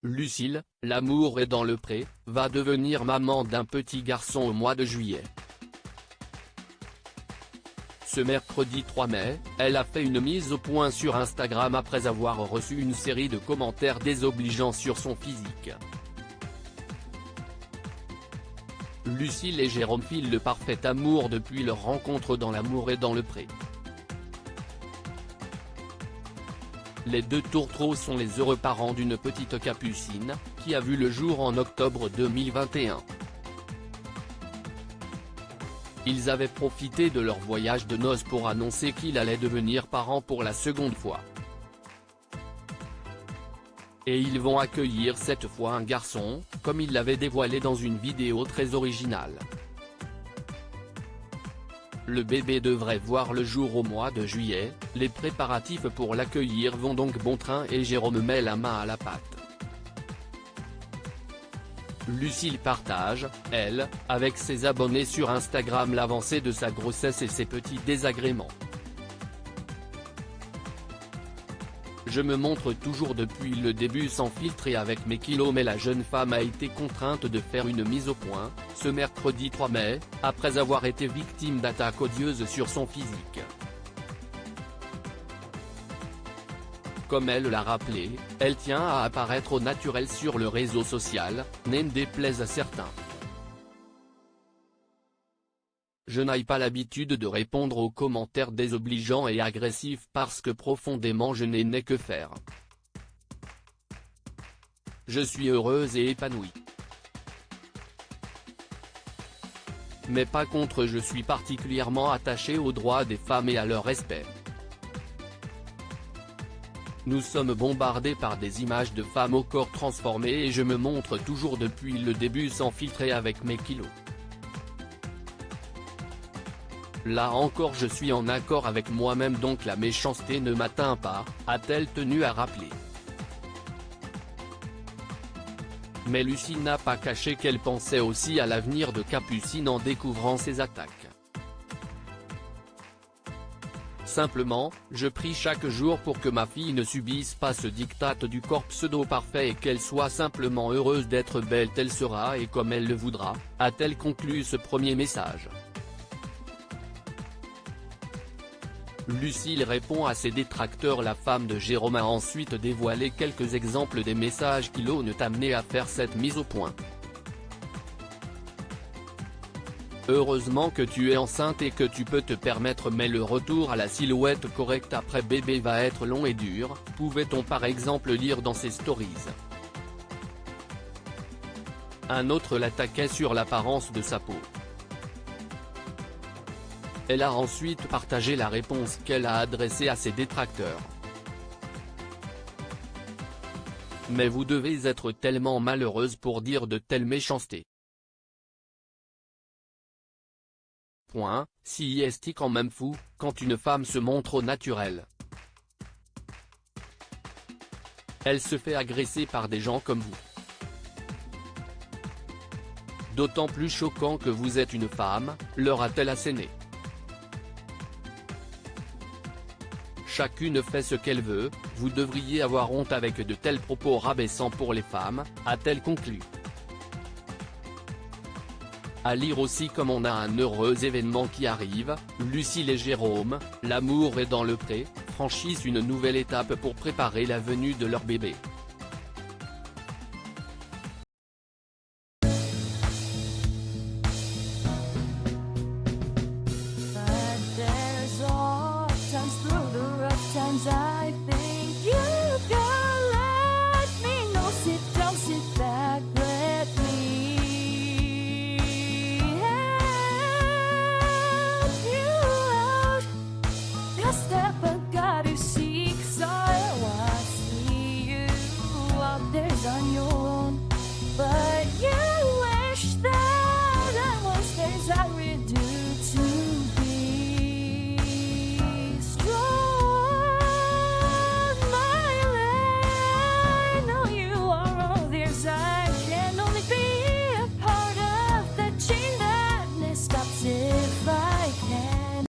Lucille, l'amour est dans le pré, va devenir maman d'un petit garçon au mois de juillet. Ce mercredi 3 mai, elle a fait une mise au point sur Instagram après avoir reçu une série de commentaires désobligeants sur son physique. Lucille et Jérôme filent le parfait amour depuis leur rencontre dans l'amour et dans le pré. Les deux tourtereaux sont les heureux parents d'une petite capucine, qui a vu le jour en octobre 2021. Ils avaient profité de leur voyage de noces pour annoncer qu'ils allaient devenir parents pour la seconde fois. Et ils vont accueillir cette fois un garçon, comme ils l'avaient dévoilé dans une vidéo très originale. Le bébé devrait voir le jour au mois de juillet, les préparatifs pour l'accueillir vont donc bon train et Jérôme met la main à la pâte. Lucille partage, elle, avec ses abonnés sur Instagram l'avancée de sa grossesse et ses petits désagréments. Je me montre toujours depuis le début sans filtre et avec mes kilos, mais la jeune femme a été contrainte de faire une mise au point, ce mercredi 3 mai, après avoir été victime d'attaques odieuses sur son physique. Comme elle l'a rappelé, elle tient à apparaître au naturel sur le réseau social, n'en déplaise à certains. Je n'ai pas l'habitude de répondre aux commentaires désobligeants et agressifs parce que profondément je n'ai que faire. Je suis heureuse et épanouie. Mais pas contre, je suis particulièrement attachée aux droits des femmes et à leur respect. Nous sommes bombardés par des images de femmes au corps transformé et je me montre toujours depuis le début sans filtrer avec mes kilos. Là encore je suis en accord avec moi-même, donc la méchanceté ne m'atteint pas, a-t-elle tenu à rappeler. Mais Lucille n'a pas caché qu'elle pensait aussi à l'avenir de Capucine en découvrant ces attaques. Simplement, je prie chaque jour pour que ma fille ne subisse pas ce diktat du corps pseudo-parfait et qu'elle soit simplement heureuse d'être belle telle sera et comme elle le voudra, a-t-elle conclu ce premier message. Lucille répond à ses détracteurs. La femme de Jérôme a ensuite dévoilé quelques exemples des messages qui l'ont amené à faire cette mise au point. Heureusement que tu es enceinte et que tu peux te permettre, mais le retour à la silhouette correcte après bébé va être long et dur, pouvait-on par exemple lire dans ses stories. Un autre l'attaquait sur l'apparence de sa peau. Elle a ensuite partagé la réponse qu'elle a adressée à ses détracteurs. Mais vous devez être tellement malheureuse pour dire de telles méchancetés. Si est quand même fou, quand une femme se montre au naturel. Elle se fait agresser par des gens comme vous. D'autant plus choquant que vous êtes une femme, leur a-t-elle asséné. Chacune fait ce qu'elle veut, vous devriez avoir honte avec de tels propos rabaissants pour les femmes, a-t-elle conclu. À lire aussi comme on a un heureux événement qui arrive, Lucille et Jérôme, l'amour est dans le pré, franchissent une nouvelle étape pour préparer la venue de leur bébé.